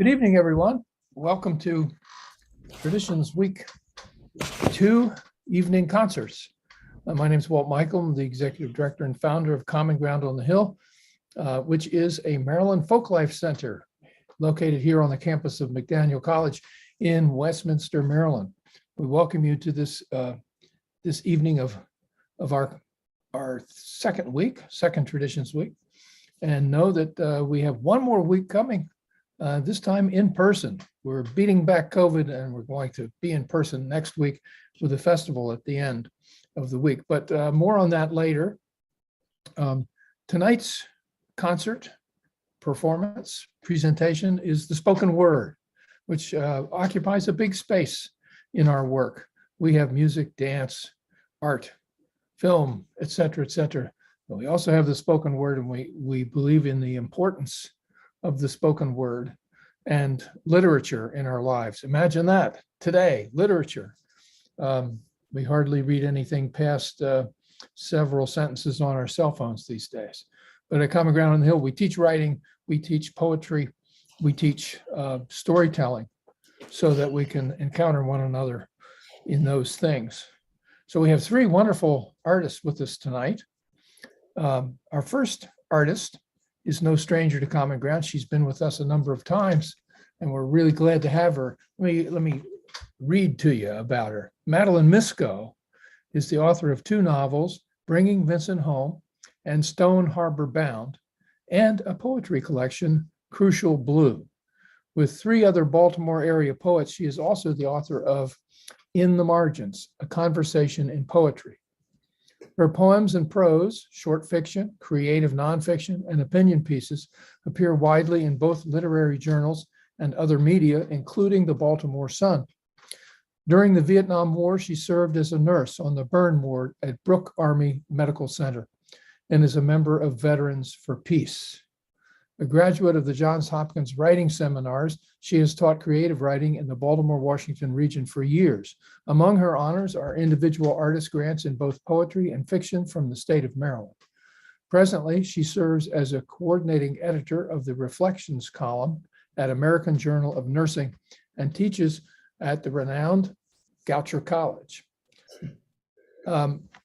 Good evening, everyone. Welcome to Traditions Week 2 evening concerts. My name is Walt Michael. I'm the Executive Director and founder of Common Ground on the Hill, which is a Maryland Folklife Center located here on the campus of McDaniel College in Westminster, Maryland. We welcome you to this evening of our second Traditions Week, and know that we have one more week coming. This time in person. We're beating back COVID, and we're going to be in person next week with a festival at the end of the week. But more on that later. Tonight's concert performance presentation is the spoken word, which occupies a big space in our work. We have music, dance, art, film, et cetera, et cetera. But we also have the spoken word, and we believe in the importance of the spoken word and literature in our lives. Imagine that today, literature. We hardly read anything past several sentences on our cell phones these days. But at Common Ground on the Hill, we teach writing, we teach poetry, we teach storytelling so that we can encounter one another in those things. So we have three wonderful artists with us tonight. Our first artist is no stranger to Common Ground. She's been with us a number of times, and we're really glad to have her. Let me read to you about her. Madeline Misko is the author of two novels, Bringing Vincent Home and Stone Harbor Bound, and a poetry collection, Crucial Blue. With three other Baltimore area poets, she is also the author of In the Margins, a conversation in poetry. Her poems and prose, short fiction, creative nonfiction, and opinion pieces appear widely in both literary journals and other media, including the Baltimore Sun. During the Vietnam War, she served as a nurse on the burn ward at Brooke Army Medical Center and is a member of Veterans for Peace. A graduate of the Johns Hopkins Writing Seminars, she has taught creative writing in the Baltimore-Washington region for years. Among her honors are individual artist grants in both poetry and fiction from the state of Maryland. Presently, she serves as a coordinating editor of the Reflections column at American Journal of Nursing and teaches at the renowned Goucher College.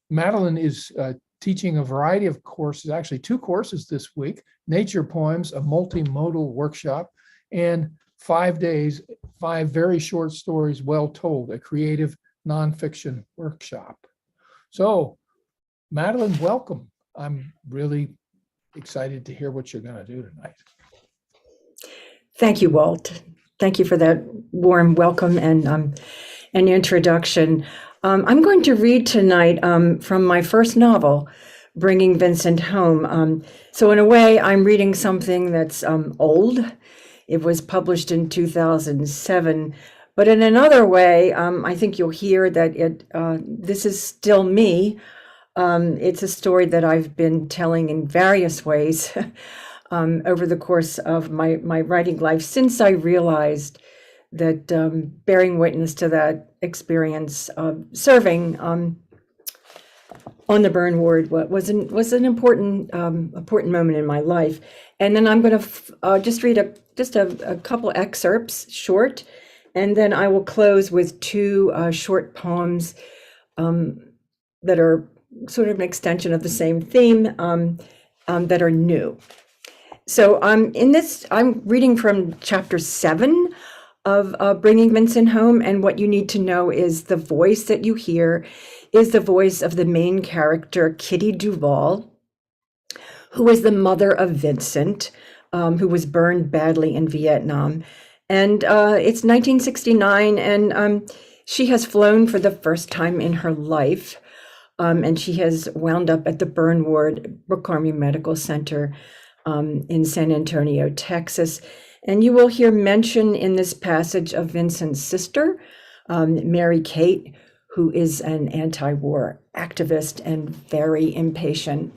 Madeline is teaching a variety of courses, actually two courses this week: Nature Poems, a multimodal workshop, and 5 days, 5 very short stories well told, a creative nonfiction workshop. So, Madeline, welcome. I'm really excited to hear what you're going to do tonight. Thank you, Walt. Thank you for that warm welcome and an introduction. I'm going to read tonight from my first novel, Bringing Vincent Home. So in a way, I'm reading something that's old. It was published in 2007. But in another way, I think you'll hear that this is still me. It's a story that I've been telling in various ways over the course of my writing life since I realized that bearing witness to that experience of serving on the burn ward was an important moment in my life. And then I'm going to just read a couple excerpts, short, and then I will close with two short poems that are sort of an extension of the same theme that are new. So I'm reading from chapter 7 of Bringing Vincent Home, and what you need to know is the voice that you hear is the voice of the main character, Kitty Duval, who is the mother of Vincent, who was burned badly in Vietnam. And it's 1969, and she has flown for the first time in her life, and she has wound up at the burn ward, Brooke Army Medical Center in San Antonio, Texas. And you will hear mention in this passage of Vincent's sister, Mary Kate, who is an anti-war activist and very impatient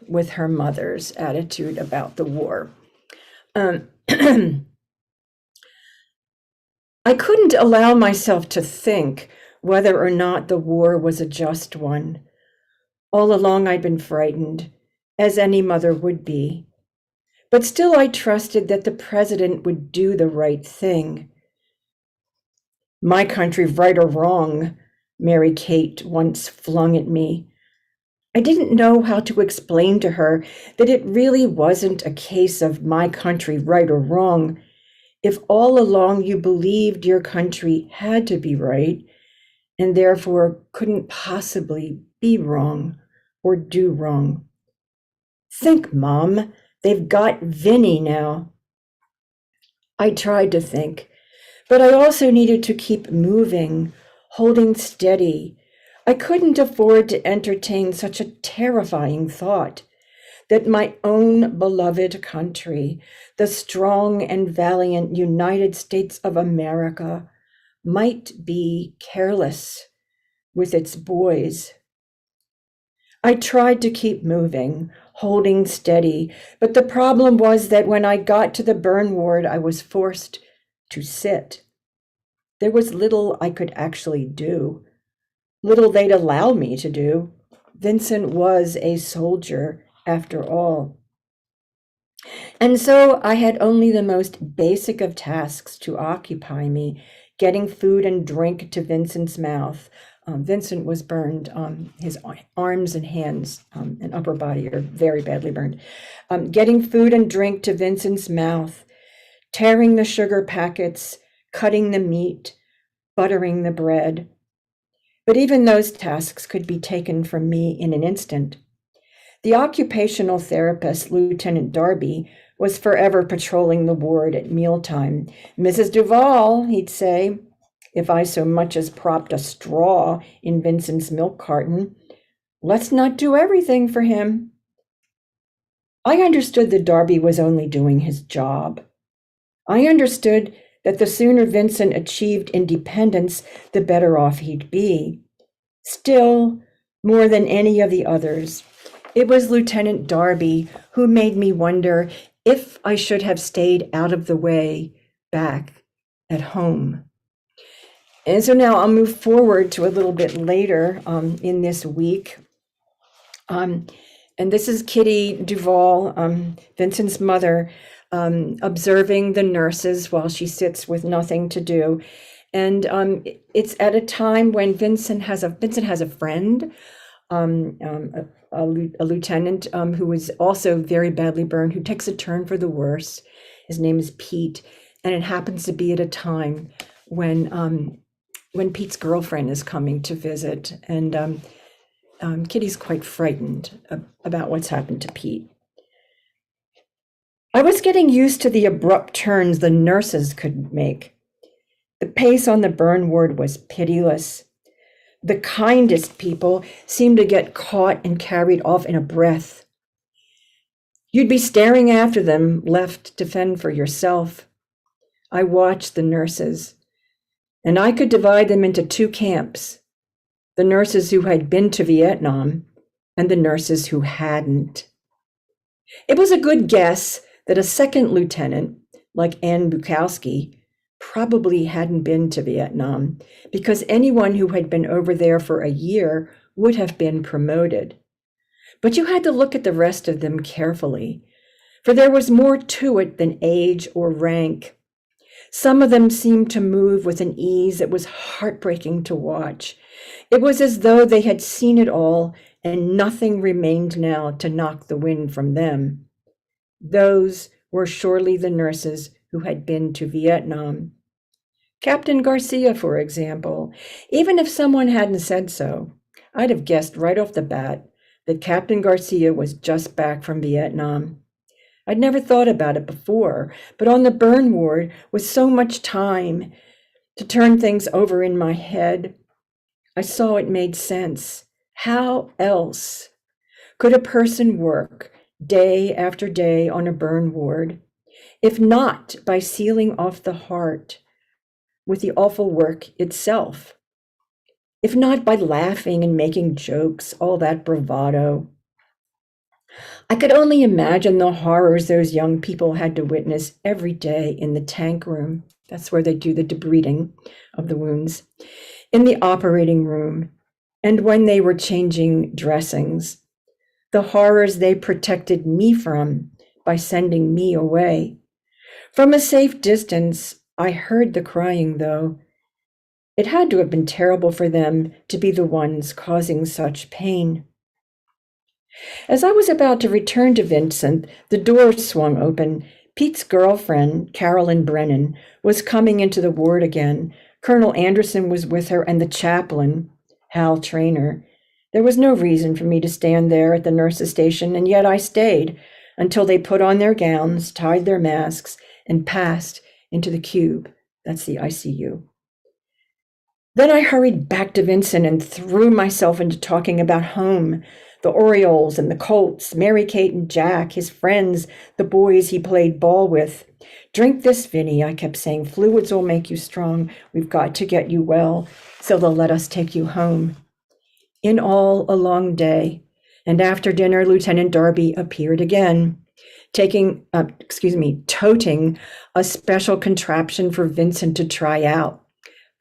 with her mother's attitude about the war. I couldn't allow myself to think whether or not the war was a just one. All along I'd been frightened, as any mother would be. But still I trusted that the president would do the right thing. "My country, right or wrong," Mary Kate once flung at me. I didn't know how to explain to her that it really wasn't a case of my country, right or wrong. If all along you believed your country had to be right, and therefore couldn't possibly be wrong or do wrong. Think, Mom, they've got Vinny now. I tried to think, but I also needed to keep moving, holding steady. I couldn't afford to entertain such a terrifying thought that my own beloved country, the strong and valiant United States of America, might be careless with its boys. I tried to keep moving, holding steady, but the problem was that when I got to the burn ward, I was forced to sit. There was little I could actually do, little they'd allow me to do. Vincent was a soldier, after all. And so I had only the most basic of tasks to occupy me, getting food and drink to Vincent's mouth. Vincent was burned. His arms and hands and upper body are very badly burned. Getting food and drink to Vincent's mouth, tearing the sugar packets, cutting the meat, buttering the bread. But even those tasks could be taken from me in an instant. The occupational therapist, Lieutenant Darby, was forever patrolling the ward at mealtime. "Mrs. Duval," he'd say, if I so much as propped a straw in Vincent's milk carton, "let's not do everything for him." I understood that Darby was only doing his job. I understood that the sooner Vincent achieved independence, the better off he'd be. Still, more than any of the others, it was Lieutenant Darby who made me wonder if I should have stayed out of the way back at home. And so now I'll move forward to a little bit later in this week. And this is Kitty Duval, Vincent's mother, observing the nurses while she sits with nothing to do. And it's at a time when Vincent has a friend, a lieutenant who was also very badly burned, who takes a turn for the worse. His name is Pete, and it happens to be at a time when Pete's girlfriend is coming to visit, and Kitty's quite frightened about what's happened to Pete. I was getting used to the abrupt turns the nurses could make. The pace on the burn ward was pitiless. The kindest people seemed to get caught and carried off in a breath. You'd be staring after them, left to fend for yourself. I watched the nurses, and I could divide them into two camps: the nurses who had been to Vietnam and the nurses who hadn't. It was a good guess that a second lieutenant, like Ann Bukowski, probably hadn't been to Vietnam, because anyone who had been over there for a year would have been promoted. But you had to look at the rest of them carefully, for there was more to it than age or rank. Some of them seemed to move with an ease that was heartbreaking to watch. It was as though they had seen it all and nothing remained now to knock the wind from them. Those were surely the nurses who had been to Vietnam. Captain Garcia, for example. Even if someone hadn't said so, I'd have guessed right off the bat that Captain Garcia was just back from Vietnam. I'd never thought about it before, but on the burn ward, with so much time to turn things over in my head, I saw it made sense. How else could a person work day after day on a burn ward, if not by sealing off the heart with the awful work itself? If not by laughing and making jokes, all that bravado? I could only imagine the horrors those young people had to witness every day in the tank room. That's where they do the debriding of the wounds. In the operating room, and when they were changing dressings. The horrors they protected me from by sending me away. From a safe distance, I heard the crying, though. It had to have been terrible for them to be the ones causing such pain. As I was about to return to Vincent, the door swung open. Pete's girlfriend, Carolyn Brennan, was coming into the ward again. Colonel Anderson was with her, and the chaplain, Hal Trainer. There was no reason for me to stand there at the nurse's station, and yet I stayed until they put on their gowns, tied their masks, and passed into the cube. That's the ICU. Then I hurried back to Vincent and threw myself into talking about home, the Orioles and the Colts, Mary-Kate and Jack, his friends, the boys he played ball with. Drink this, Vinny, I kept saying. Fluids will make you strong. We've got to get you well, so they'll let us take you home. In all, a long day. And after dinner, Lieutenant Darby appeared again, toting a special contraption for Vincent to try out.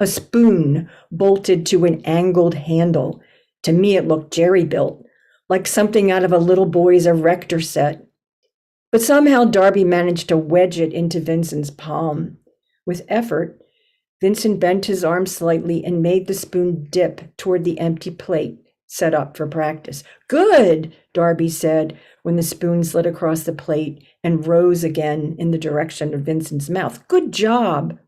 A spoon bolted to an angled handle. To me, it looked jerry-built, like something out of a little boy's erector set. But somehow Darby managed to wedge it into Vincent's palm. With effort, Vincent bent his arm slightly and made the spoon dip toward the empty plate set up for practice. Good, Darby said when the spoon slid across the plate and rose again in the direction of Vincent's mouth. Good job.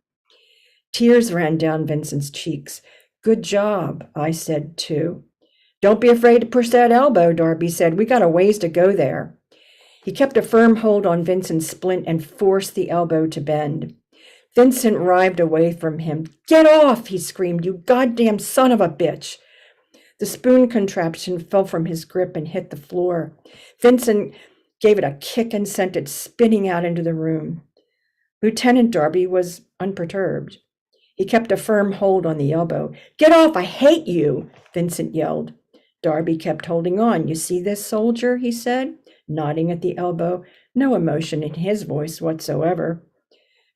Tears ran down Vincent's cheeks. Good job, I said too. Don't be afraid to push that elbow, Darby said. We got a ways to go there. He kept a firm hold on Vincent's splint and forced the elbow to bend. Vincent writhed away from him. Get off, he screamed, you goddamn son of a bitch. The spoon contraption fell from his grip and hit the floor. Vincent gave it a kick and sent it spinning out into the room. Lieutenant Darby was unperturbed. He kept a firm hold on the elbow. Get off, I hate you, Vincent yelled. Darby kept holding on. You see this, soldier, he said, nodding at the elbow, no emotion in his voice whatsoever.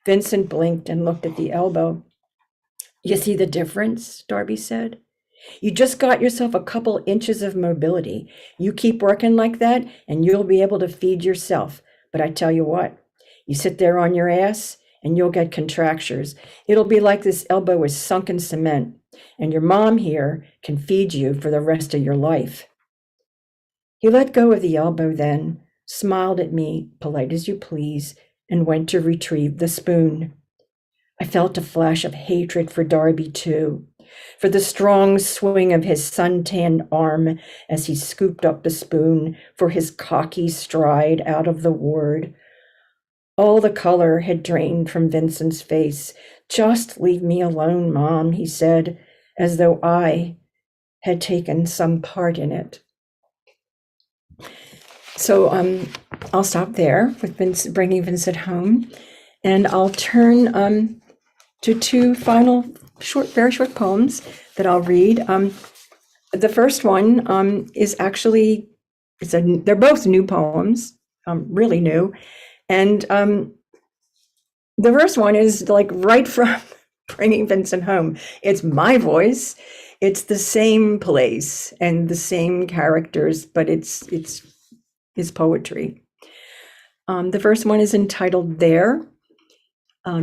Vincent blinked and looked at the elbow. You see the difference, Darby said. You just got yourself a couple inches of mobility. You keep working like that, and you'll be able to feed yourself. But I tell you what, you sit there on your ass, and you'll get contractures. It'll be like this elbow is sunk in cement, and your mom here can feed you for the rest of your life. He let go of the elbow then, smiled at me, polite as you please, and went to retrieve the spoon. I felt a flash of hatred for Darby, too, for the strong swing of his suntanned arm as he scooped up the spoon, for his cocky stride out of the ward. All the color had drained from Vincent's face. Just leave me alone, Mom, he said, as though I had taken some part in it. So I'll stop there with bringing Vincent home, and I'll turn to two final very short poems that I'll read. The first one is actually, they're both new poems, really new. And the first one is like right from bringing Vincent home. It's my voice. It's the same place and the same characters, but it's poetry. The first one is entitled There, There,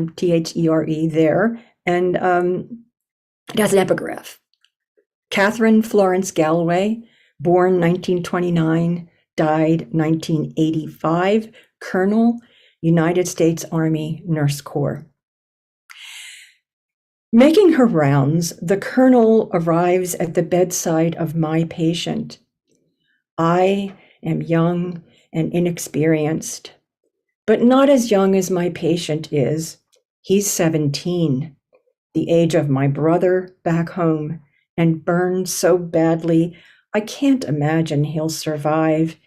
There, and it has an epigraph. Catherine Florence Galloway, born 1929, died 1985, Colonel, United States Army Nurse Corps. Making her rounds, the colonel arrives at the bedside of my patient. I am young and inexperienced, but not as young as my patient is. He's 17, the age of my brother back home, and burned so badly, I can't imagine he'll survive.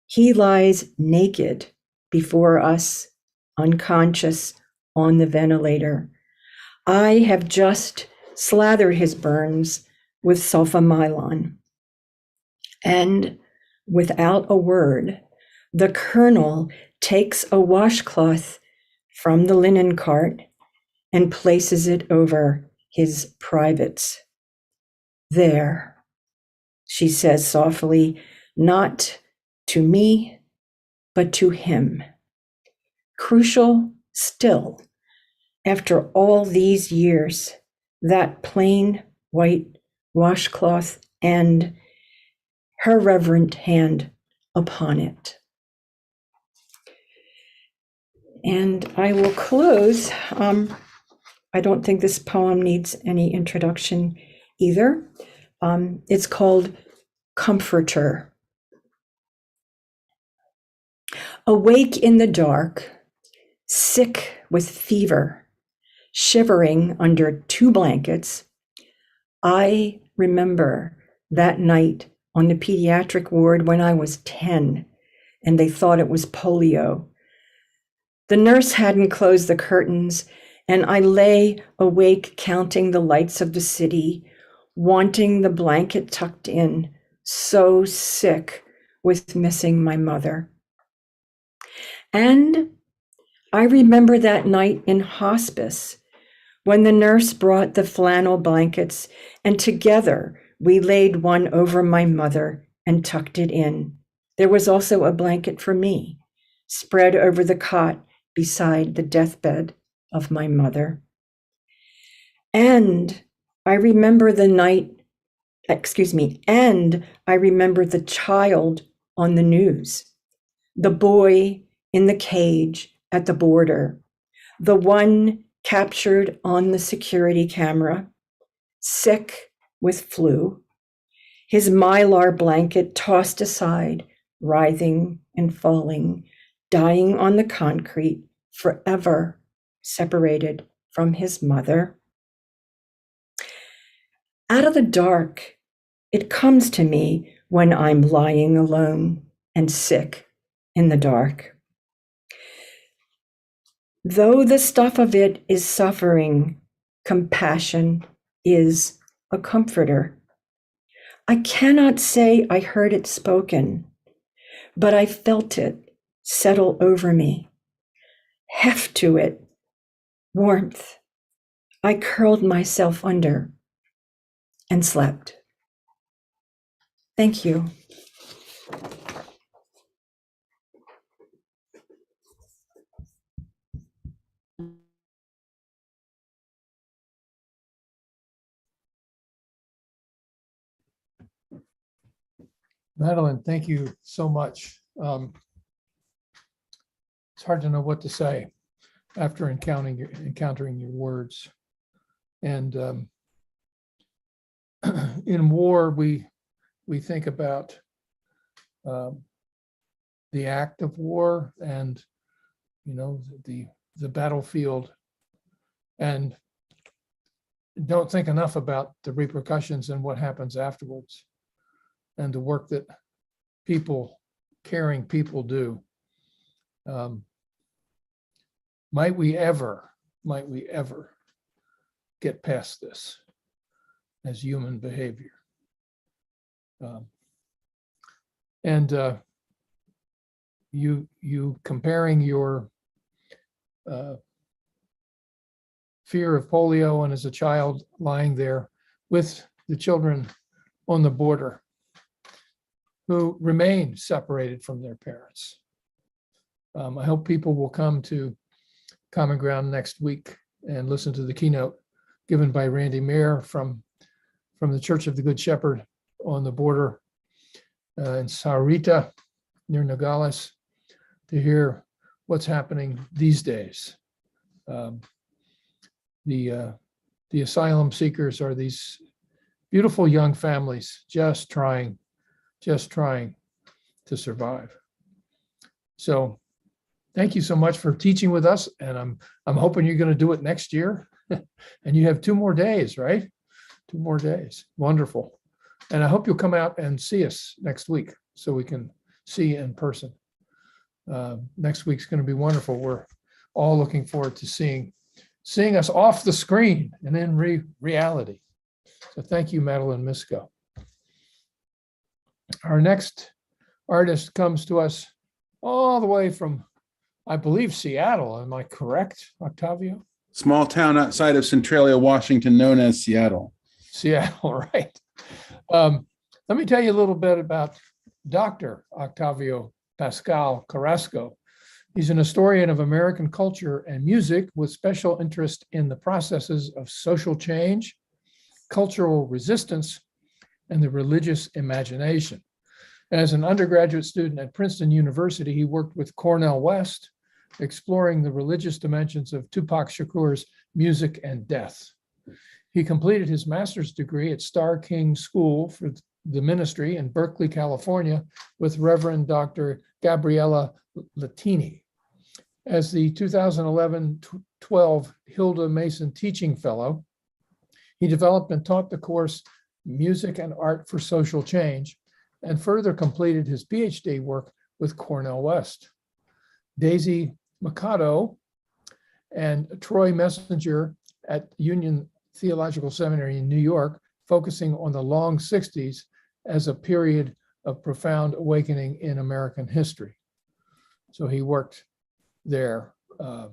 He lies naked before us, unconscious on the ventilator. I have just slathered his burns with sulfamylon. And without a word, the colonel takes a washcloth from the linen cart and places it over his privates. There, she says softly, not to me, but to him. Crucial still, after all these years, that plain white washcloth and her reverent hand upon it. And I will close. I don't think this poem needs any introduction either. It's called Comforter. Awake in the dark, sick with fever, shivering under 2 blankets, I remember that night on the pediatric ward when I was 10 and they thought it was polio. The nurse hadn't closed the curtains, and I lay awake counting the lights of the city, wanting the blanket tucked in, so sick with missing my mother. And I remember that night in hospice when the nurse brought the flannel blankets, and together we laid one over my mother and tucked it in. There was also a blanket for me, spread over the cot beside the deathbed of my mother. And I remember and I remember the child on the news, the boy in the cage at the border, the one captured on the security camera, sick with flu, his mylar blanket tossed aside, writhing and falling, dying on the concrete, forever separated from his mother. Out of the dark, it comes to me when I'm lying alone and sick in the dark. Though the stuff of it is suffering, compassion is a comforter. I cannot say I heard it spoken, but I felt it settle over me. Heft to it, warmth. I curled myself under and slept. Thank you. Madeline, thank you so much. It's hard to know what to say after encountering your words. And in war, we think about the act of war and the battlefield, and don't think enough about the repercussions and what happens afterwards, and the work that caring people do. Might we ever get past this as human behavior? You comparing your fear of polio and as a child lying there with the children on the border who remain separated from their parents. I hope people will come to Common Ground next week and listen to the keynote given by Randy Mayer from the Church of the Good Shepherd on the border in Saurita near Nogales, to hear what's happening these days. The asylum seekers are these beautiful young families just trying to survive. So thank you so much for teaching with us, and I'm hoping you're going to do it next year. And you have 2 more days, right? 2 more days. Wonderful. And I hope you'll come out and see us next week so we can see you in person. Next week's going to be wonderful. We're all looking forward to seeing us off the screen and in reality. So thank you, Madeline Misko. Our next artist comes to us all the way from, I believe, Seattle. Am I correct, Octavio? Small town outside of Centralia, Washington, known as Seattle. Seattle, right. Let me tell you a little bit about Dr. Octavio Pascal Carrasco. He's an historian of American culture and music with special interest in the processes of social change, cultural resistance, and the religious imagination. As an undergraduate student at Princeton University, he worked with Cornel West, exploring the religious dimensions of Tupac Shakur's music and death. He completed his master's degree at Starr King School for the Ministry in Berkeley, California, with Reverend Dr. Gabriella Latini. As the 2011-12 Hilda Mason Teaching Fellow, he developed and taught the course Music and Art for Social Change, and further completed his PhD work with Cornel West. Daisy Mikado and Troy Messenger at Union Theological Seminary in New York, focusing on the long 60s as a period of profound awakening in American history. So he worked there. I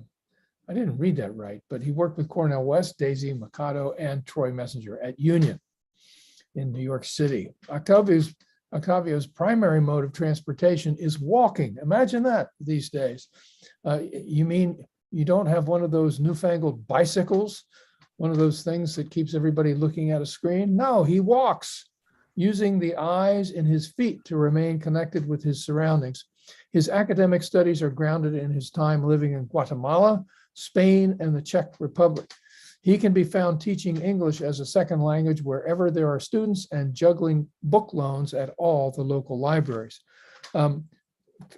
didn't read that right, but he worked with Cornel West, Daisy Mikado, and Troy Messenger at Union in New York City. Octavio's primary mode of transportation is walking. Imagine that these days. You mean you don't have one of those newfangled bicycles, one of those things that keeps everybody looking at a screen? No, he walks, using the eyes and his feet to remain connected with his surroundings. His academic studies are grounded in his time living in Guatemala, Spain, and the Czech Republic. He can be found teaching English as a second language wherever there are students and juggling book loans at all the local libraries.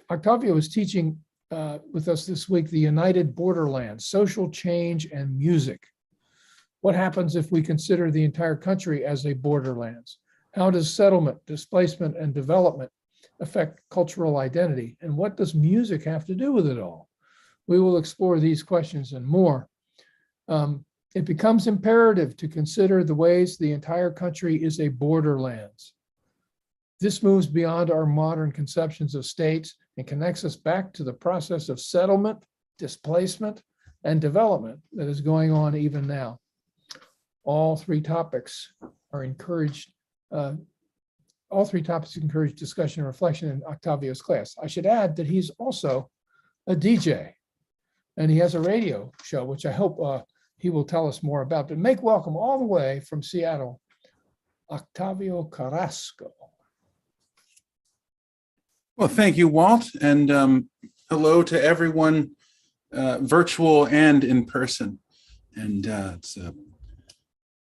Octavio is teaching with us this week, The United Borderlands, Social Change and Music. What happens if we consider the entire country as a borderlands? How does settlement, displacement, and development affect cultural identity? And what does music have to do with it all? We will explore these questions and more. It becomes imperative to consider the ways the entire country is a borderlands. This moves beyond our modern conceptions of states and connects us back to the process of settlement, displacement, and development that is going on even now. All three topics encourage discussion and reflection in Octavio's class. I should add that he's also a DJ, and he has a radio show, which I hope he will tell us more about. But make welcome all the way from Seattle, Octavio Carrasco. Well, thank you, Walt, and hello to everyone, virtual and in person. And it's a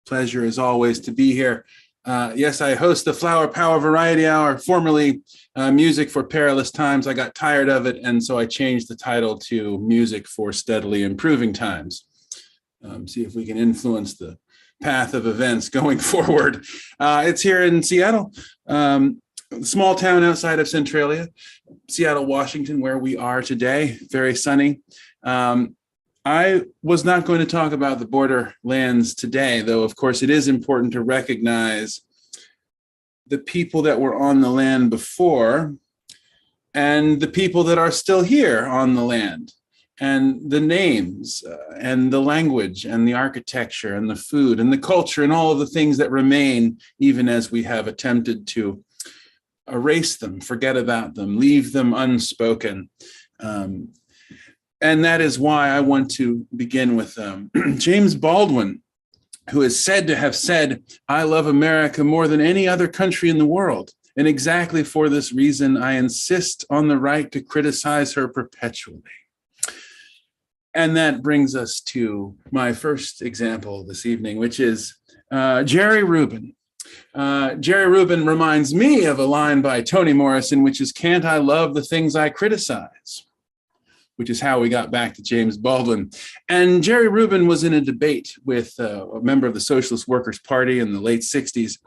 pleasure, as always, to be here. Yes, I host the Flower Power Variety Hour, formerly Music for Perilous Times. I got tired of it, and so I changed the title to Music for Steadily Improving Times. See if we can influence the path of events going forward. It's here in Seattle, small town outside of Centralia, Seattle, Washington, where we are today. Very sunny. I was not going to talk about the borderlands today, though, of course, it is important to recognize the people that were on the land before and the people that are still here on the land, and the names and the language and the architecture and the food and the culture and all of the things that remain, even as we have attempted to erase them, forget about them, leave them unspoken. And that is why I want to begin with James Baldwin, who is said to have said, "I love America more than any other country in the world. And exactly for this reason, I insist on the right to criticize her perpetually." And that brings us to my first example this evening, which is Jerry Rubin. Jerry Rubin reminds me of a line by Toni Morrison, which is, "Can't I love the things I criticize?" Which is how we got back to James Baldwin. And Jerry Rubin was in a debate with a member of the Socialist Workers' Party in the late 60s.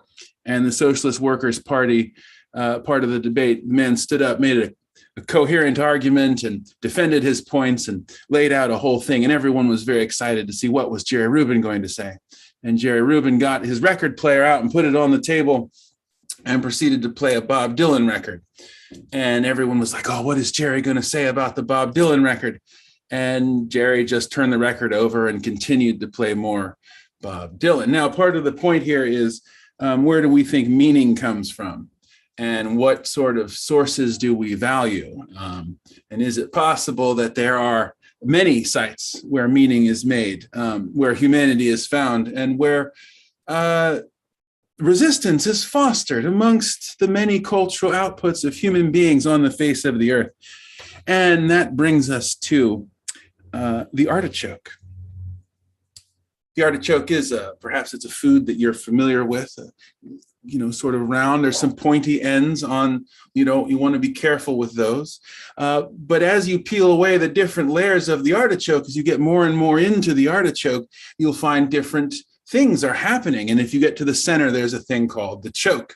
And the Socialist Workers' Party, part of the debate, the man stood up, made a coherent argument and defended his points and laid out a whole thing. And everyone was very excited to see what was Jerry Rubin going to say. And Jerry Rubin got his record player out and put it on the table and proceeded to play a Bob Dylan record. And everyone was like, "Oh, what is Jerry going to say about the Bob Dylan record?" And Jerry just turned the record over and continued to play more Bob Dylan. Now, part of the point here is, where do we think meaning comes from? And what sort of sources do we value? And is it possible that there are many sites where meaning is made, where humanity is found, and where resistance is fostered amongst the many cultural outputs of human beings on the face of the earth? And that brings us to the artichoke. The artichoke is perhaps it's a food that you're familiar with, sort of round. There's some pointy ends on, you want to be careful with those. But as you peel away the different layers of the artichoke, as you get more and more into the artichoke, you'll find different things are happening. And if you get to the center, there's a thing called the choke.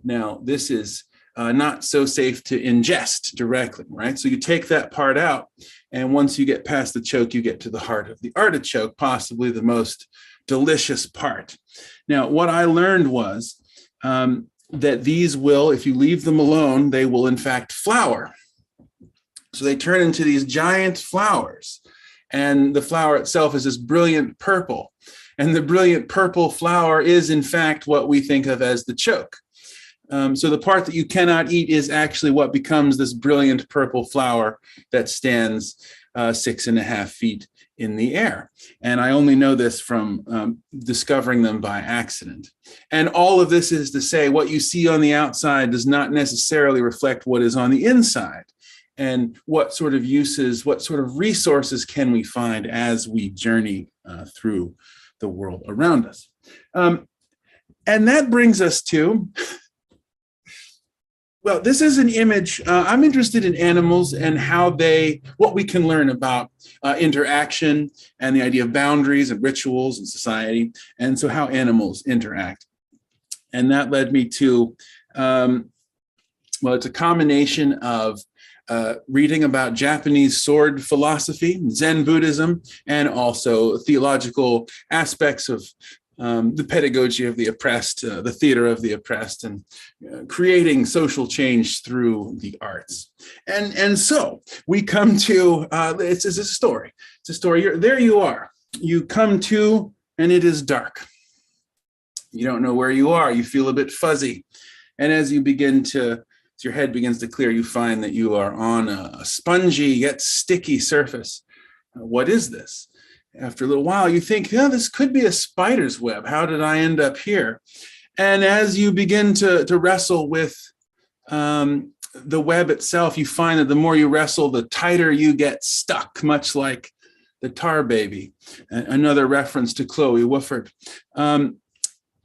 Now, this is not so safe to ingest directly, right? So you take that part out, and once you get past the choke, you get to the heart of the artichoke, possibly the most delicious part. Now, what I learned was that these will, if you leave them alone, they will in fact flower. So they turn into these giant flowers, and the flower itself is this brilliant purple. And the brilliant purple flower is in fact what we think of as the choke. So the part that you cannot eat is actually what becomes this brilliant purple flower that stands 6.5 feet in the air. And I only know this from discovering them by accident. And all of this is to say what you see on the outside does not necessarily reflect what is on the inside. And what sort of uses, what sort of resources can we find as we journey through the world around us? And that brings us to, well, this is an image. I'm interested in animals and how what we can learn about interaction and the idea of boundaries and rituals and society. And so how animals interact. And that led me to, it's a combination of reading about Japanese sword philosophy, Zen Buddhism, and also theological aspects of the pedagogy of the oppressed, the theater of the oppressed, and creating social change through the arts. And so we come to, it's a story. It's a story. There you are. You come to, and it is dark. You don't know where you are. You feel a bit fuzzy. And as you begin to, as your head begins to clear, you find that you are on a spongy yet sticky surface. What is this? After a little while, you think, this could be a spider's web. How did I end up here? And as you begin to wrestle with the web itself, you find that the more you wrestle, the tighter you get stuck, much like the tar baby, another reference to Chloe Wooford.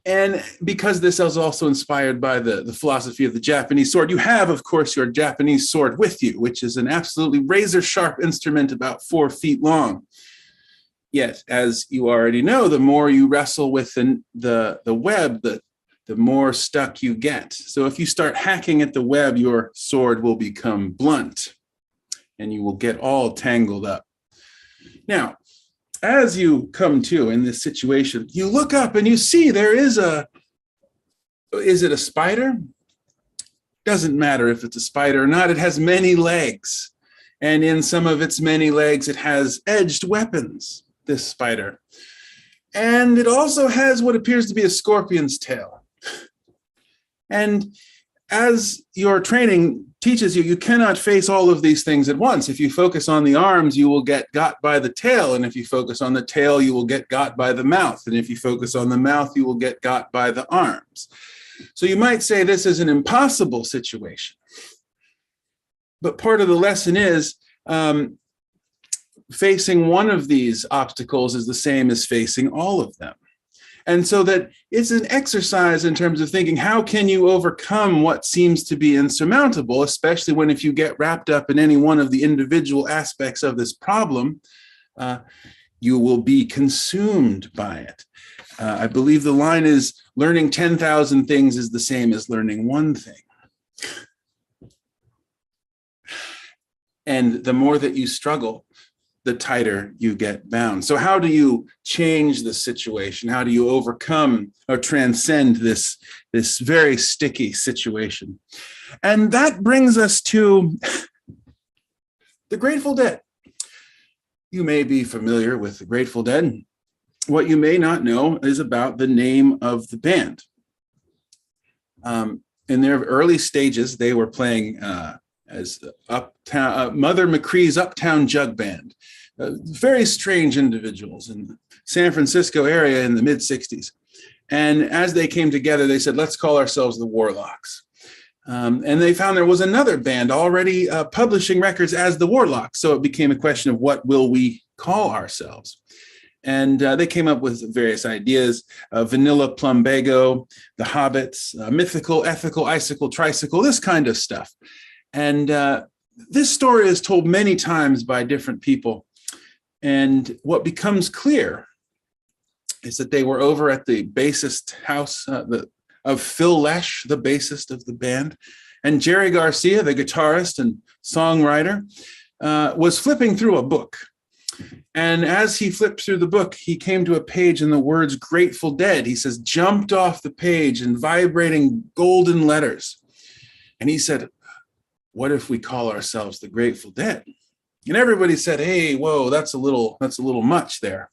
And because this is also inspired by the philosophy of the Japanese sword, you have, of course, your Japanese sword with you, which is an absolutely razor-sharp instrument about 4 feet long. Yet, as you already know, the more you wrestle with the web, the more stuck you get. So if you start hacking at the web, your sword will become blunt, and you will get all tangled up. Now, as you come to in this situation, you look up and you see there is is it a spider? Doesn't matter if it's a spider or not, it has many legs. And in some of its many legs, it has edged weapons, this spider. And it also has what appears to be a scorpion's tail. And as your training teaches you, you cannot face all of these things at once. If you focus on the arms, you will get got by the tail. And if you focus on the tail, you will get got by the mouth. And if you focus on the mouth, you will get got by the arms. So you might say this is an impossible situation. But part of the lesson is facing one of these obstacles is the same as facing all of them. And so that it's an exercise in terms of thinking, how can you overcome what seems to be insurmountable, especially when if you get wrapped up in any one of the individual aspects of this problem, you will be consumed by it. I believe the line is, learning 10,000 things is the same as learning one thing. And the more that you struggle, the tighter you get bound. So how do you change the situation? How do you overcome or transcend this very sticky situation? And that brings us to the Grateful Dead. You may be familiar with the Grateful Dead. What you may not know is about the name of the band. in their early stages, they were playing as Uptown Mother McCree's Uptown Jug Band. Very strange individuals in the San Francisco area in the mid 60s. And as they came together, they said, let's call ourselves the Warlocks. And they found there was another band already publishing records as the Warlocks. So it became a question of what will we call ourselves? And they came up with various ideas: Vanilla Plumbago, The Hobbits, Mythical, Ethical, Icicle, Tricycle, this kind of stuff. And this story is told many times by different people. And what becomes clear is that they were over at the bassist house of Phil Lesh, the bassist of the band. And Jerry Garcia, the guitarist and songwriter, was flipping through a book. And as he flipped through the book, he came to a page and the words Grateful Dead, he says, jumped off the page in vibrating golden letters. And he said, what if we call ourselves the Grateful Dead? And everybody said, hey, whoa, that's a little much there.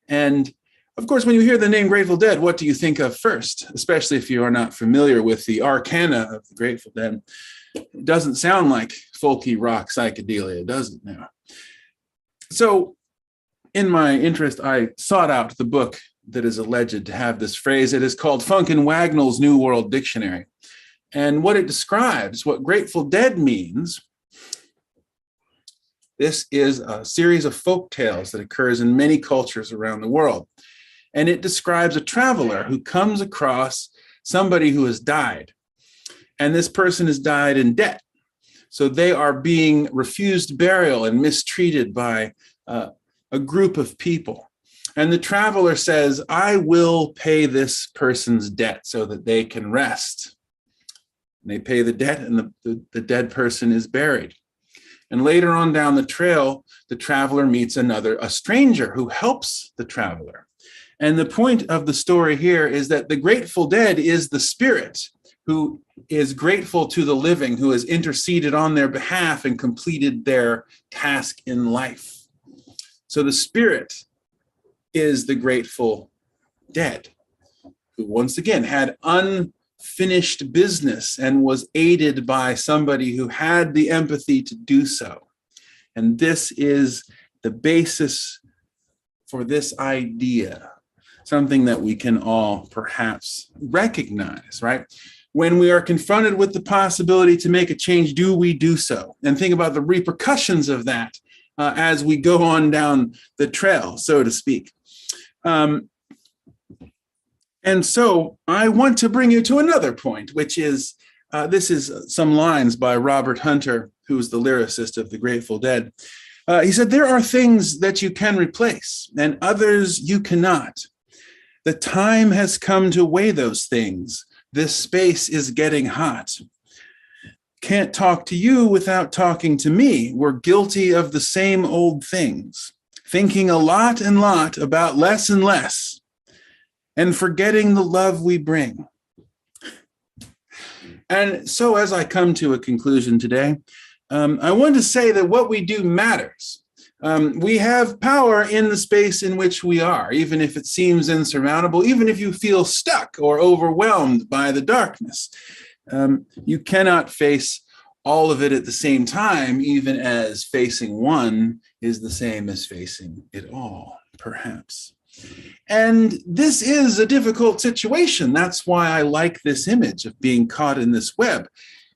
And of course, when you hear the name Grateful Dead, what do you think of first? Especially if you are not familiar with the arcana of the Grateful Dead. It doesn't sound like folky rock psychedelia, does it now? So in my interest, I sought out the book that is alleged to have this phrase. It is called Funk and Wagnall's New World Dictionary. And what it describes, what Grateful Dead means, this is a series of folk tales that occurs in many cultures around the world. And it describes a traveler who comes across somebody who has died. And this person has died in debt. So they are being refused burial and mistreated by a group of people. And the traveler says, I will pay this person's debt so that they can rest. And they pay the debt, and the dead person is buried. And later on down the trail, the traveler meets a stranger who helps the traveler. And the point of the story here is that the Grateful Dead is the spirit who is grateful to the living, who has interceded on their behalf and completed their task in life. So the spirit is the Grateful Dead, who once again had unfinished business and was aided by somebody who had the empathy to do so. And this is the basis for this idea, something that we can all perhaps recognize, right? When we are confronted with the possibility to make a change, do we do so? And think about the repercussions of that as we go on down the trail, so to speak. And so I want to bring you to another point, which is, this is some lines by Robert Hunter, who's the lyricist of the Grateful Dead. He said, there are things that you can replace and others you cannot. The time has come to weigh those things. This space is getting hot. Can't talk to you without talking to me. We're guilty of the same old things, thinking a lot and lot about less and less, and forgetting the love we bring. And so as I come to a conclusion today, I want to say that what we do matters. We have power in the space in which we are, even if it seems insurmountable, even if you feel stuck or overwhelmed by the darkness. You cannot face all of it at the same time, even as facing one is the same as facing it all, perhaps. And this is a difficult situation. That's why I like this image of being caught in this web.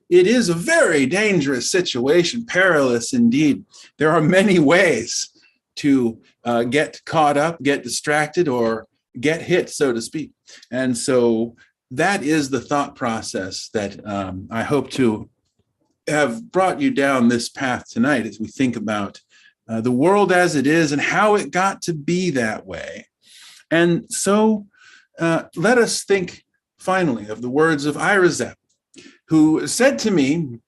It is a very dangerous situation, perilous indeed. There are many ways to get caught up, get distracted, or get hit, so to speak. And so that is the thought process that I hope to have brought you down this path tonight as we think about the world as it is and how it got to be that way. And so let us think finally of the words of Ira Zepp, who said to me,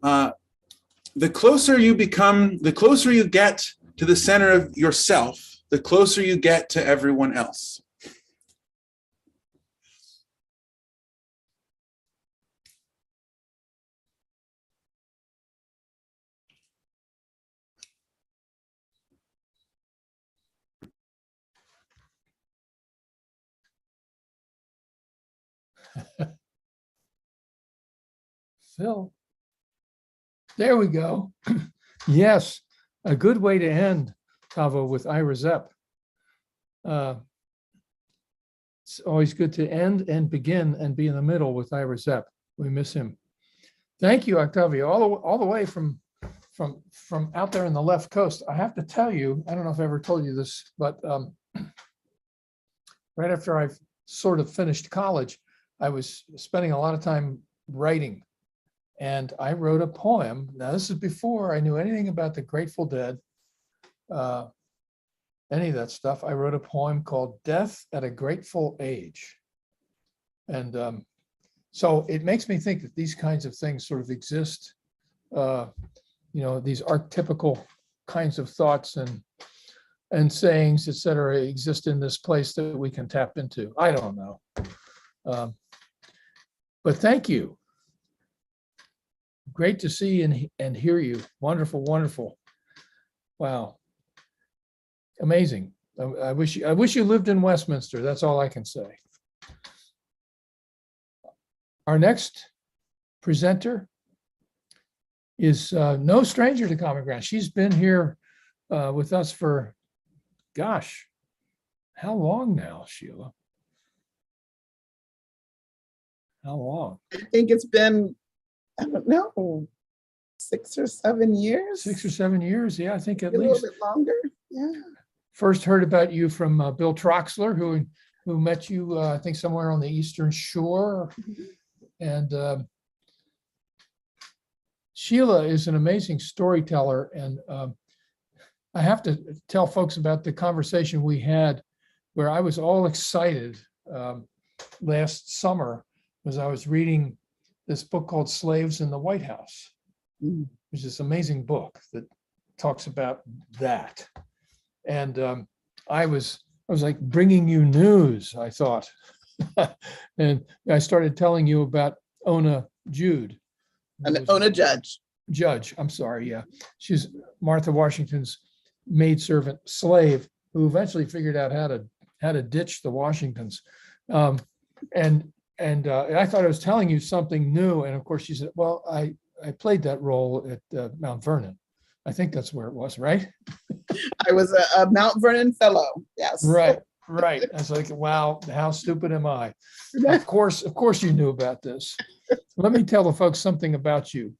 the closer you become, the closer you get to the center of yourself, the closer you get to everyone else. Phil. There we go. Yes, a good way to end, Tavo, with Ira Zepp. It's always good to end and begin and be in the middle with Ira Zepp. We miss him. Thank you, Octavio, all the way from out there in the left coast. I have to tell you, I don't know if I ever told you this, but right after I've sort of finished college, I was spending a lot of time writing. And I wrote a poem. Now, this is before I knew anything about the Grateful Dead, any of that stuff. I wrote a poem called Death at a Grateful Age. And so it makes me think that these kinds of things sort of exist, these archetypical kinds of thoughts and sayings, et cetera, exist in this place that we can tap into. I don't know. But thank you. Great to see and hear you. Wonderful, wonderful. Wow. Amazing. I wish you lived in Westminster. That's all I can say. Our next presenter is no stranger to Common Ground. She's been here with us for, gosh, how long now, Sheila? How long? I think it's been, I don't know, 6 or 7 years. 6 or 7 years. Yeah, I think at A least. little bit longer. Yeah. First heard about you from Bill Troxler, who met you, I think, somewhere on the Eastern Shore. And Sheila is an amazing storyteller. And I have to tell folks about the conversation we had where I was all excited last summer as I was reading this book called Slaves in the White House, which is this amazing book that talks about that. And I was like bringing you news, I thought. And I started telling you about Ona Jude. Ona Judge. Judge, I'm sorry, yeah. She's Martha Washington's maidservant slave who eventually figured out how to ditch the Washingtons. And I thought I was telling you something new. And of course she said, well, I played that role at Mount Vernon. I think that's where it was, right? I was a Mount Vernon fellow. Yes. Right. I was like, wow, how stupid am I? Of course you knew about this. Let me tell the folks something about you.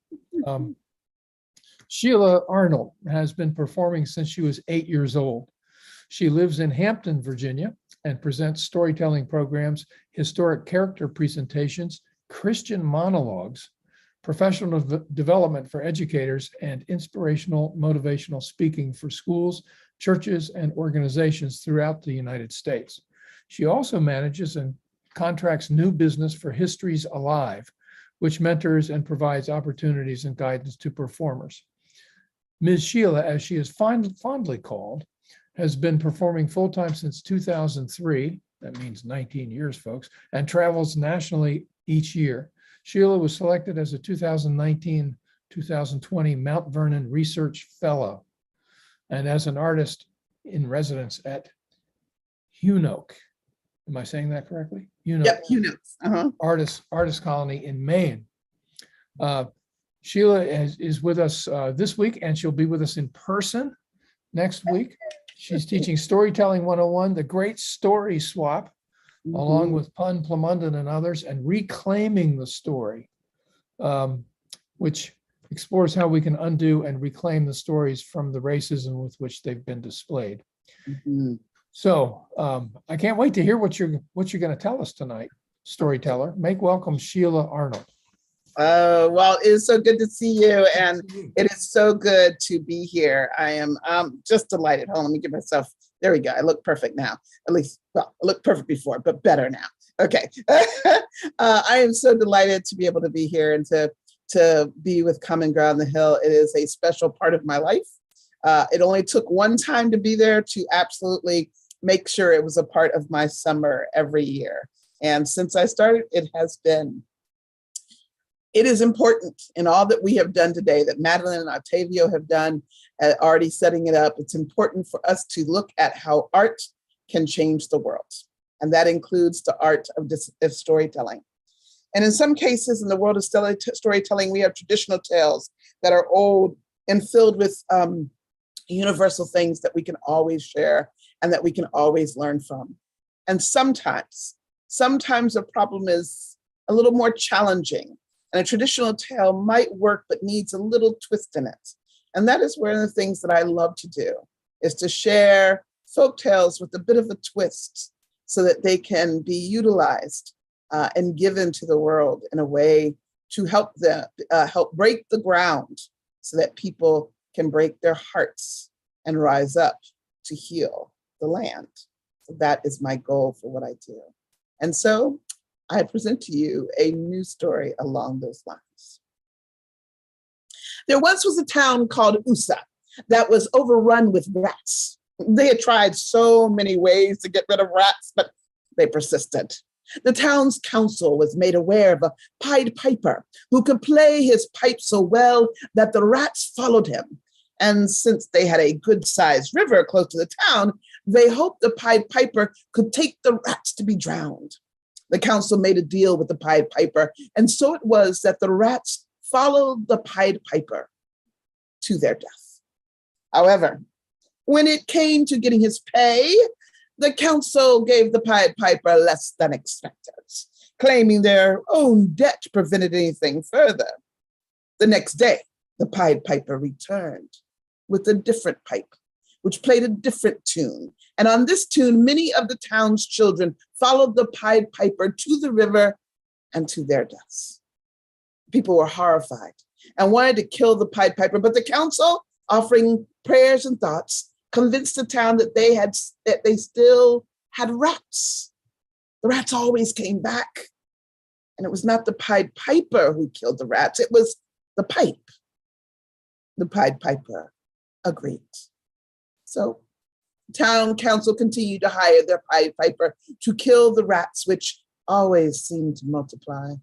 Sheila Arnold has been performing since she was 8 years old. She lives in Hampton, Virginia, and presents storytelling programs, historic character presentations, Christian monologues, professional development for educators, and inspirational, motivational speaking for schools, churches, and organizations throughout the United States. She also manages and contracts new business for Histories Alive, which mentors and provides opportunities and guidance to performers. Ms. Sheila, as she is fondly called, has been performing full-time since 2003. That means 19 years, folks, and travels nationally each year. Sheila was selected as a 2019-2020 Mount Vernon Research Fellow and as an artist in residence at Hunoke. Am I saying that correctly? Hunoke. Yep, Hunoke. Artist colony in Maine. Sheila is with us this week, and she'll be with us in person next week. She's teaching Storytelling 101, the Great Story Swap, along with Pun Plumundon and others, and Reclaiming the Story, which explores how we can undo and reclaim the stories from the racism with which they've been displayed. So I can't wait to hear what you're going to tell us tonight, storyteller. Make welcome Sheila Arnold. Well, it is so good to see you, and it is so good to be here. I am just delighted. Hold on, let me give myself, there we go. I look perfect now. At least, well, I looked perfect before, but better now. Okay. I am so delighted to be able to be here and to be with Common Ground the Hill. It is a special part of my life. It only took one time to be there to absolutely make sure it was a part of my summer every year. And since I started, it is important in all that we have done today, that Madeline and Octavio have done, already setting it up. It's important for us to look at how art can change the world. And that includes the art of storytelling. And in some cases, in the world of storytelling, we have traditional tales that are old and filled with universal things that we can always share and that we can always learn from. And sometimes the problem is a little more challenging, and a traditional tale might work, but needs a little twist in it. And that is one of the things that I love to do, is to share folk tales with a bit of a twist so that they can be utilized and given to the world in a way to help break the ground so that people can break their hearts and rise up to heal the land. So that is my goal for what I do. And so I present to you a new story along those lines. There once was a town called Usa that was overrun with rats. They had tried so many ways to get rid of rats, but they persisted. The town's council was made aware of a Pied Piper who could play his pipe so well that the rats followed him. And since they had a good-sized river close to the town, they hoped the Pied Piper could take the rats to be drowned. The council made a deal with the Pied Piper, and so it was that the rats followed the Pied Piper to their death. However, when it came to getting his pay, the council gave the Pied Piper less than expected, claiming their own debt prevented anything further. The next day, the Pied Piper returned with a different pipe, which played a different tune. And on this tune, many of the town's children followed the Pied Piper to the river and to their deaths. People were horrified and wanted to kill the Pied Piper, but the council, offering prayers and thoughts, convinced the town that they still had rats. The rats always came back. And it was not the Pied Piper who killed the rats, it was the pipe. The Pied Piper agreed. So town council continued to hire their Pied Piper to kill the rats, which always seemed to multiply.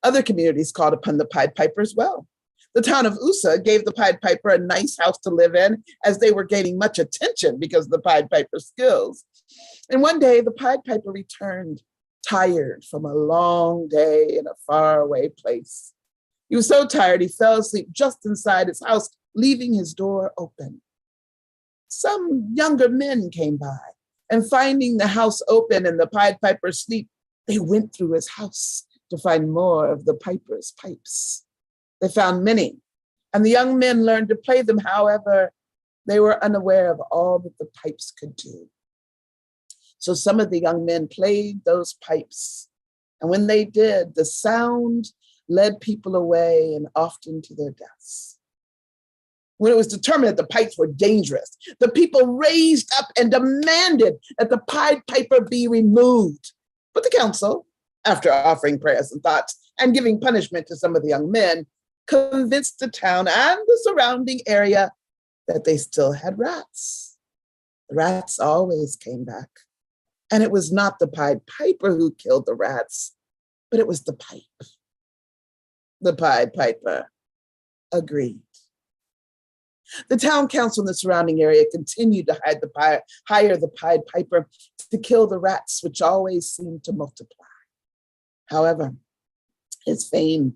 Other communities called upon the Pied Piper as well. The town of Usa gave the Pied Piper a nice house to live in, as they were gaining much attention because of the Pied Piper's skills. And one day the Pied Piper returned, tired from a long day in a faraway place. He was so tired he fell asleep just inside his house, leaving his door open. Some younger men came by, and finding the house open and the Pied Piper asleep, they went through his house to find more of the Piper's pipes. They found many, and the young men learned to play them. However, they were unaware of all that the pipes could do. So some of the young men played those pipes, and when they did, the sound led people away and often to their deaths. When it was determined that the pipes were dangerous, the people raised up and demanded that the Pied Piper be removed. But the council, after offering prayers and thoughts and giving punishment to some of the young men, convinced the town and the surrounding area that they still had rats. The rats always came back. And it was not the Pied Piper who killed the rats, but it was the pipe. The Pied Piper agreed. The town council in the surrounding area continued to hire the Pied Piper to kill the rats, which always seemed to multiply. However, his fame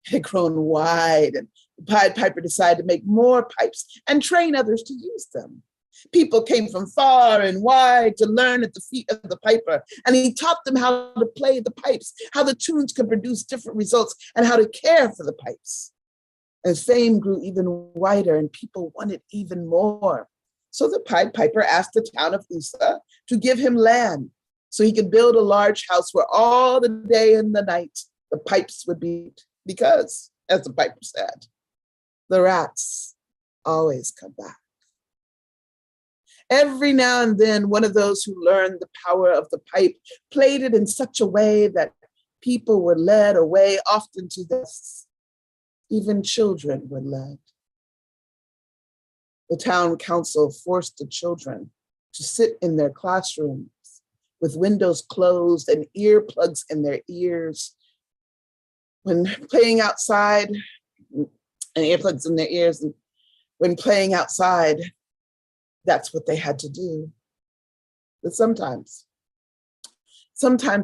had grown wide, and the Pied Piper decided to make more pipes and train others to use them. People came from far and wide to learn at the feet of the Piper, and he taught them how to play the pipes, how the tunes could produce different results, and how to care for the pipes. As fame grew even wider and people wanted even more. So the Pied Piper asked the town of Usa to give him land so he could build a large house where all the day and the night the pipes would beat. Because, as the Piper said, the rats always come back. Every now and then, one of those who learned the power of the pipe played it in such a way that people were led away, often to death. Even children were led. The town council forced the children to sit in their classrooms with windows closed and earplugs in their ears. When playing outside, and earplugs in their ears, and when playing outside, that's what they had to do. But sometimes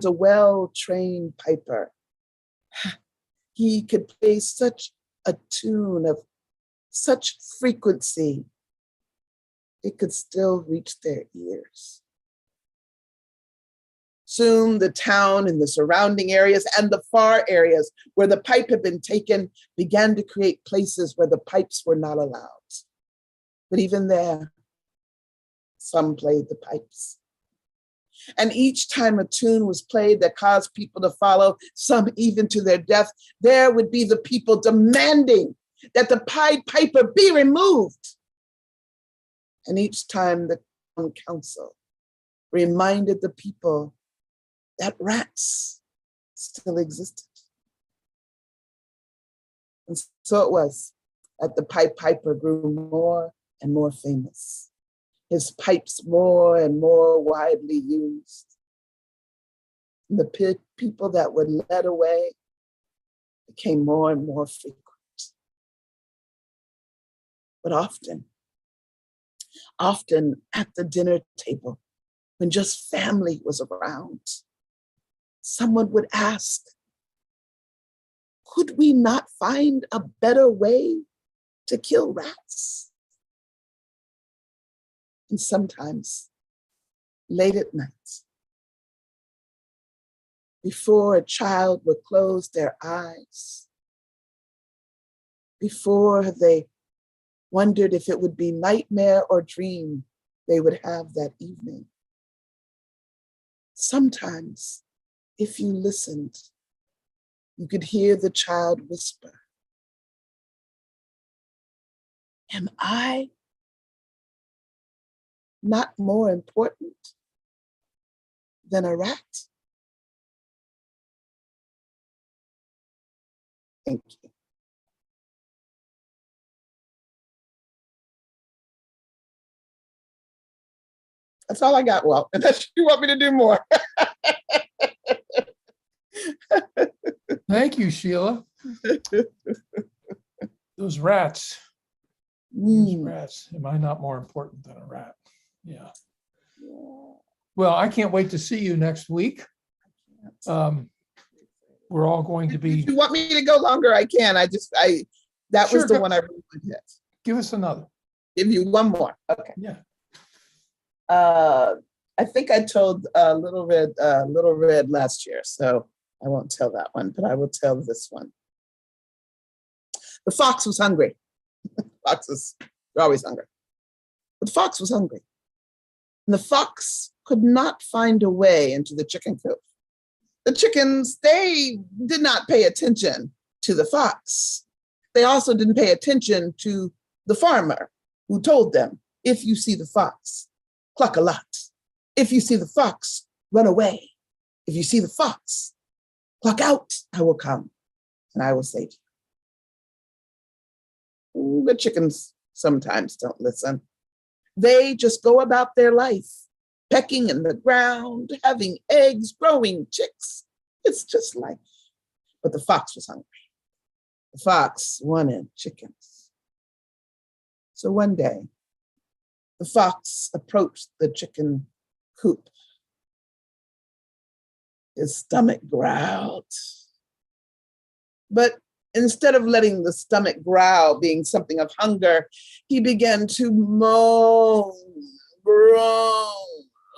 a well-trained piper He could play such a tune of such frequency, it could still reach their ears. Soon the town and the surrounding areas and the far areas where the pipe had been taken began to create places where the pipes were not allowed. But even there, some played the pipes. And each time a tune was played that caused people to follow, some even to their death, there would be the people demanding that the Pied Piper be removed. And each time the town council reminded the people that rats still existed. And so it was that the Pied Piper grew more and more famous, his pipes more and more widely used. And the people that were led away became more and more frequent. But often at the dinner table, when just family was around, someone would ask, could we not find a better way to kill rats? And sometimes late at night, before a child would close their eyes, before they wondered if it would be nightmare or dream they would have that evening. Sometimes, if you listened, you could hear the child whisper, am I not more important than a rat? Thank you. That's all I got, Walt, unless you want me to do more. Thank you, Sheila. Those rats, am I not more important than a rat? Yeah. Well, I can't wait to see you next week. We're all going to be. If you want me to go longer, I can. That Sure, was the go. one I really wanted to hit. Give us another. Give you one more. Okay. Yeah. I think I told Little Red last year, so I won't tell that one, but I will tell this one. The fox was hungry. Foxes are always hungry. But the fox was hungry. And the fox could not find a way into the chicken coop. The chickens, they did not pay attention to the fox. They also didn't pay attention to the farmer who told them, if you see the fox, cluck a lot. If you see the fox, run away. If you see the fox, cluck out, I will come and I will save you. The chickens sometimes don't listen. They just go about their life, pecking in the ground, having eggs, growing chicks. It's just life. But the fox was hungry. The fox wanted chickens. So one day, the fox approached the chicken coop. His stomach growled. But instead of letting the stomach growl being something of hunger, he began to moan, groan.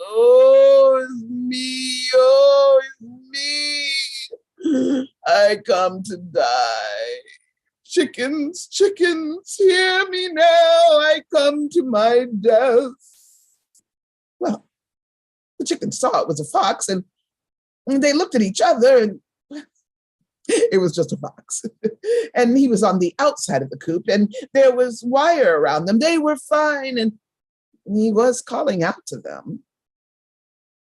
Oh, it's me. Oh, it's me. I come to die. Chickens, chickens, hear me now. I come to my death. Well, the chickens saw it was a fox and they looked at each other and it was just a fox. And he was on the outside of the coop and there was wire around them. They were fine and he was calling out to them.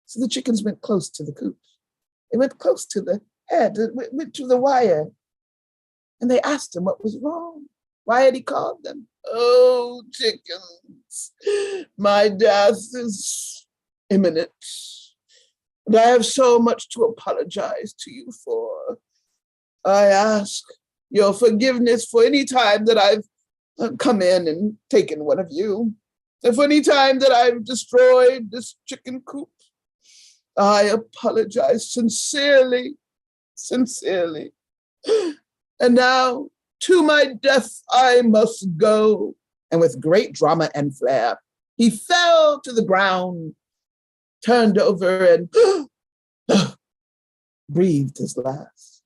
So the chickens went close to the coop. They went close to the head, went to the wire. And they asked him what was wrong. Why had he called them? Oh, chickens, my death is imminent. And I have so much to apologize to you for. I ask your forgiveness for any time that I've come in and taken one of you. And for any time that I've destroyed this chicken coop. I apologize sincerely, sincerely. And now to my death I must go. And with great drama and flair, he fell to the ground, turned over and breathed his last.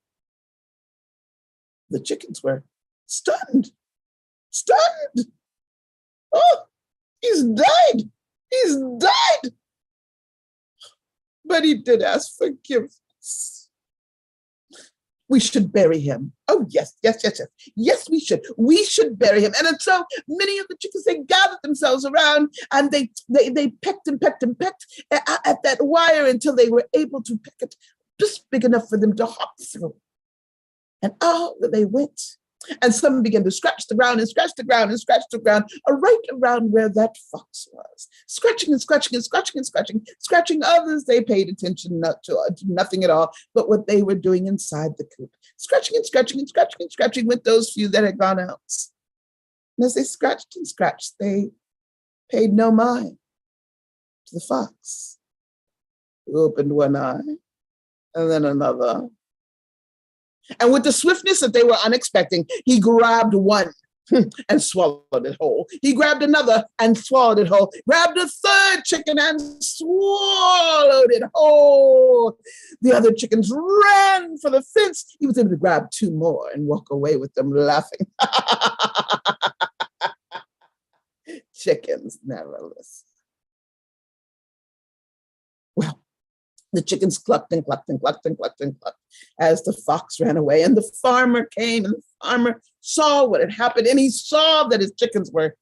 The chickens were stunned. Oh, he's died. He's died. But he did ask forgiveness. We should bury him. Oh, yes. Yes, we should. We should bury him. And so many of the chickens, they gathered themselves around and they pecked and pecked and pecked at that wire until they were able to peck it just big enough for them to hop through. And out they went. And some began to scratch the ground and scratch the ground and scratch the ground, right around where that fox was. Scratching and scratching and scratching and scratching. Scratching others, they paid attention to nothing at all, but what they were doing inside the coop. Scratching and scratching and scratching and scratching with those few that had gone out. And as they scratched and scratched, they paid no mind to the fox, who opened one eye and then another. And with the swiftness that they were unexpecting, he grabbed one and swallowed it whole. He grabbed another and swallowed it whole. Grabbed a third chicken and swallowed it whole. The other chickens ran for the fence. He was able to grab two more and walk away with them laughing. Chickens never listen. Well, the chickens clucked and clucked and clucked and clucked and clucked as the fox ran away. And the farmer came, and the farmer saw what had happened. And he saw that his chickens were,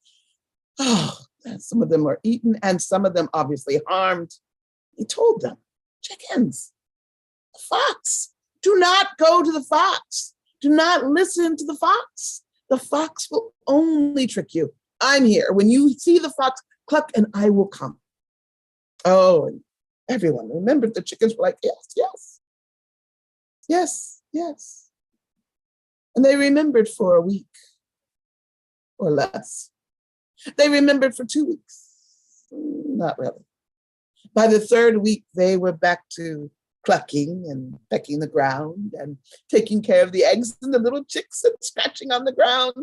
some of them were eaten and some of them obviously harmed. He told them, chickens, the fox, do not go to the fox. Do not listen to the fox. The fox will only trick you. I'm here. When you see the fox, cluck and I will come. Oh, and everyone remembered. The chickens were like, yes. And they remembered for a week or less. They remembered for 2 weeks. Not really. By the third week, they were back to clucking and pecking the ground and taking care of the eggs and the little chicks and scratching on the ground.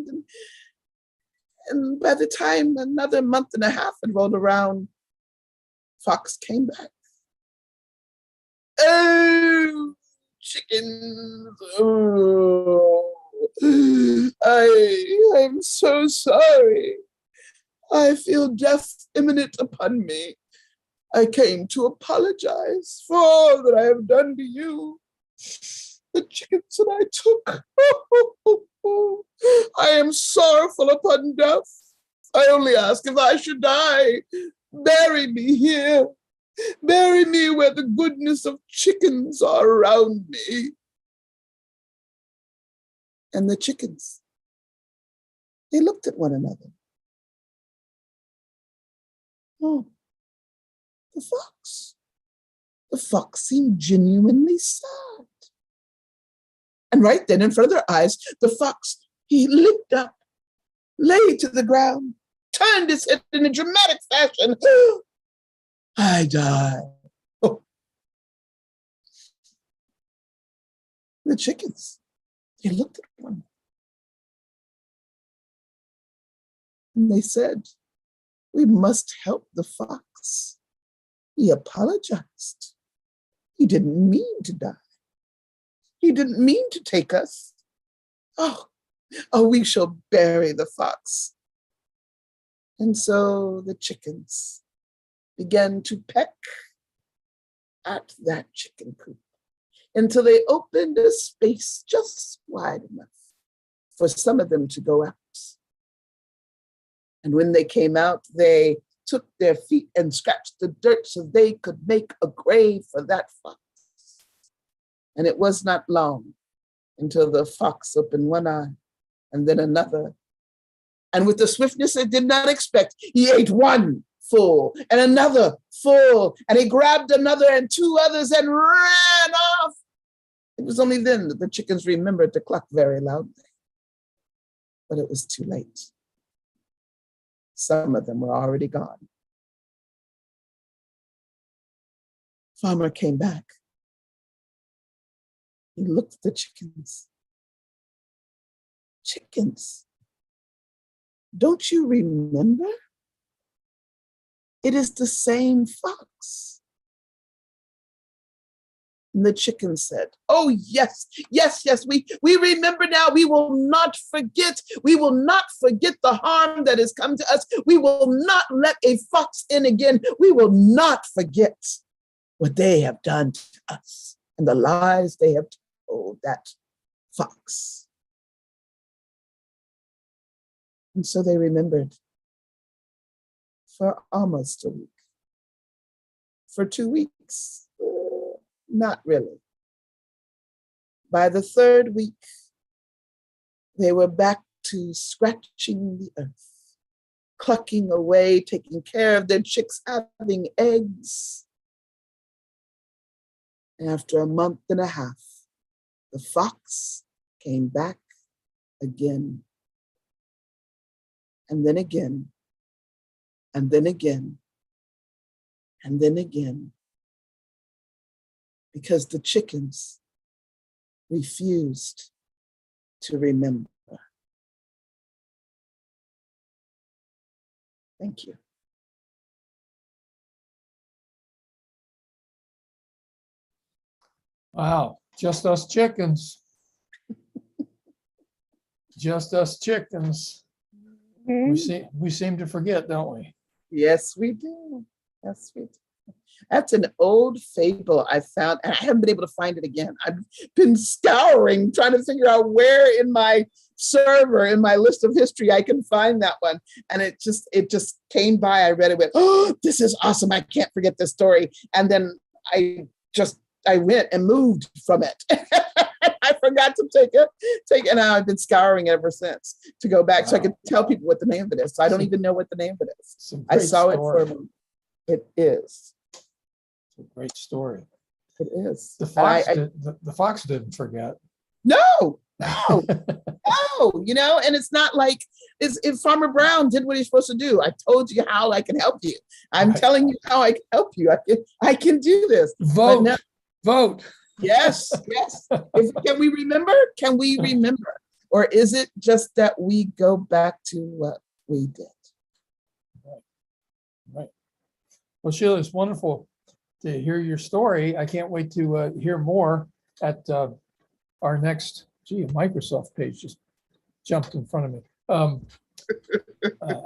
And by the time another month and a half had rolled around, Fox came back. Oh, chickens. Oh, I'm so sorry. I feel death imminent upon me. I came to apologize for all that I have done to you. The chickens that I took. I am sorrowful upon death. I only ask if I should die. Bury me here. Bury me where the goodness of chickens are around me. And the chickens, they looked at one another. Oh, the fox. The fox seemed genuinely sad. And right then, in front of their eyes, the fox, he leaped up, lay to the ground, turned his head in a dramatic fashion. I die. Oh. The chickens, they looked at one. And they said, we must help the fox. He apologized. He didn't mean to die. He didn't mean to take us. Oh, we shall bury the fox. And so the chickens began to peck at that chicken coop until they opened a space just wide enough for some of them to go out. And when they came out, they took their feet and scratched the dirt so they could make a grave for that fox. And it was not long until the fox opened one eye and then another. And with the swiftness they did not expect, he ate one full and another full, and he grabbed another and two others and ran off. It was only then that the chickens remembered to cluck very loudly. But it was too late. Some of them were already gone. Farmer came back. He looked at the chickens chickens, don't you remember? It is the same fox. And the chicken said, oh, yes, yes, yes, we remember now. We will not forget. We will not forget the harm that has come to us. We will not let a fox in again. We will not forget what they have done to us and the lies they have told that fox. And so they remembered for almost a week, for 2 weeks. Not really. By the third week, they were back to scratching the earth, clucking away, taking care of their chicks having eggs. And after a month and a half, the fox came back again, and then again, and then again, and then again. Because the chickens refused to remember. Thank you. Wow, just us chickens. Just us chickens. We seem to forget, don't we? Yes, we do. Yes, we do. That's an old fable I found, and I haven't been able to find it again. I've been scouring, trying to figure out where in my server, in my list of history, I can find that one. And it just came by. I read it, went, oh, this is awesome. I can't forget this story. And then I went and moved from it. I forgot to take it, and I've been scouring it ever since to go back so I could tell people what the name of it is. So I don't even know what the name of it is. I saw it for me. It is. It's a great story. It is. The fox didn't forget. No. And it's not like if Farmer Brown did what he's supposed to do. I told you how I can help you. I'm telling you how I can help you. I can do this. Vote. Yes. Can we remember? Can we remember? Or is it just that we go back to what we did? Right. Well, Sheila, it's wonderful to hear your story. I can't wait to hear more at our next, a Microsoft page just jumped in front of me.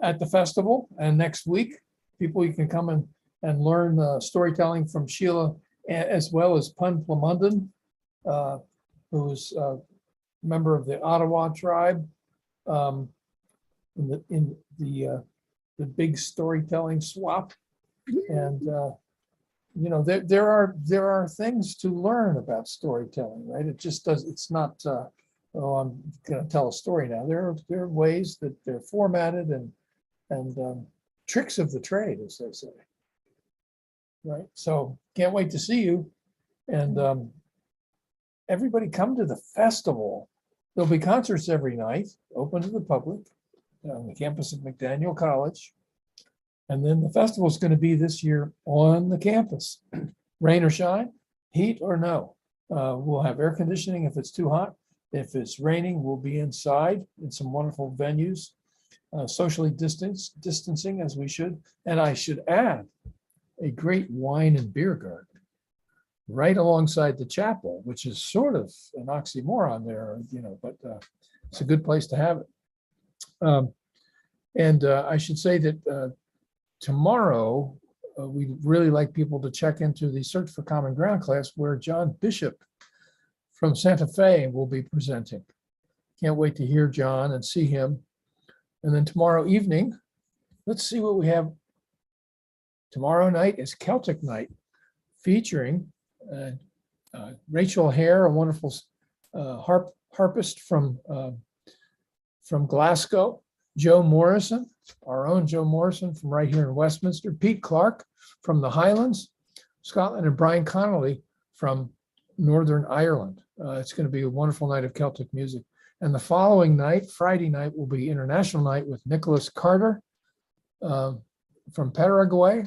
At the festival and next week, people, you can come and learn storytelling from Sheila, as well as Pun Plamunden, who is a member of the Ottawa tribe, in the big storytelling swap. And there are things to learn about storytelling, right? It just does. It's not. I'm going to tell a story now. There are ways that they're formatted and tricks of the trade, as they say. Right. So can't wait to see you, and everybody come to the festival. There'll be concerts every night, open to the public, on the campus of McDaniel College. And then the festival is going to be this year on the campus, rain or shine, heat or no. We'll have air conditioning if it's too hot. If it's raining, we'll be inside in some wonderful venues, socially distancing as we should. And I should add, a great wine and beer garden right alongside the chapel, which is sort of an oxymoron there, but it's a good place to have it. And I should say that tomorrow, we'd really like people to check into the Search for Common Ground class where John Bishop from Santa Fe will be presenting. Can't wait to hear John and see him. And then tomorrow evening, let's see what we have. Tomorrow night is Celtic Night, featuring Rachel Hare, a wonderful harpist from Glasgow, Joe Morrison, our own Joe Morrison from right here in Westminster, Pete Clark from the Highlands, Scotland, and Brian Connolly from Northern Ireland. It's going to be a wonderful night of Celtic music. And the following night, Friday night, will be International Night with Nicholas Carter from Paraguay.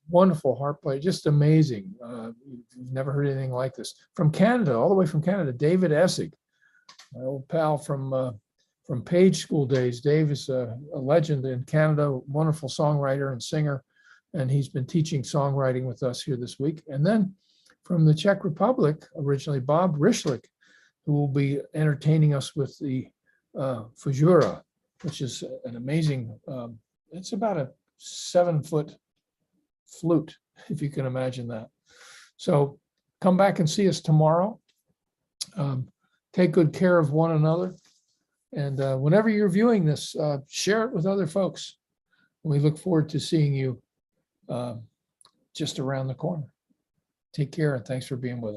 Wonderful harp player, just amazing. You've never heard anything like this. From Canada, all the way from Canada, David Essig, my old pal from from Page School Days. Dave is a legend in Canada, wonderful songwriter and singer, and he's been teaching songwriting with us here this week. And then from the Czech Republic, originally Bob Ryschlik, who will be entertaining us with the Fujura, which is an amazing, it's about a 7-foot flute, if you can imagine that. So come back and see us tomorrow. Take good care of one another. And whenever you're viewing this, share it with other folks. We look forward to seeing you just around the corner. Take care and thanks for being with us.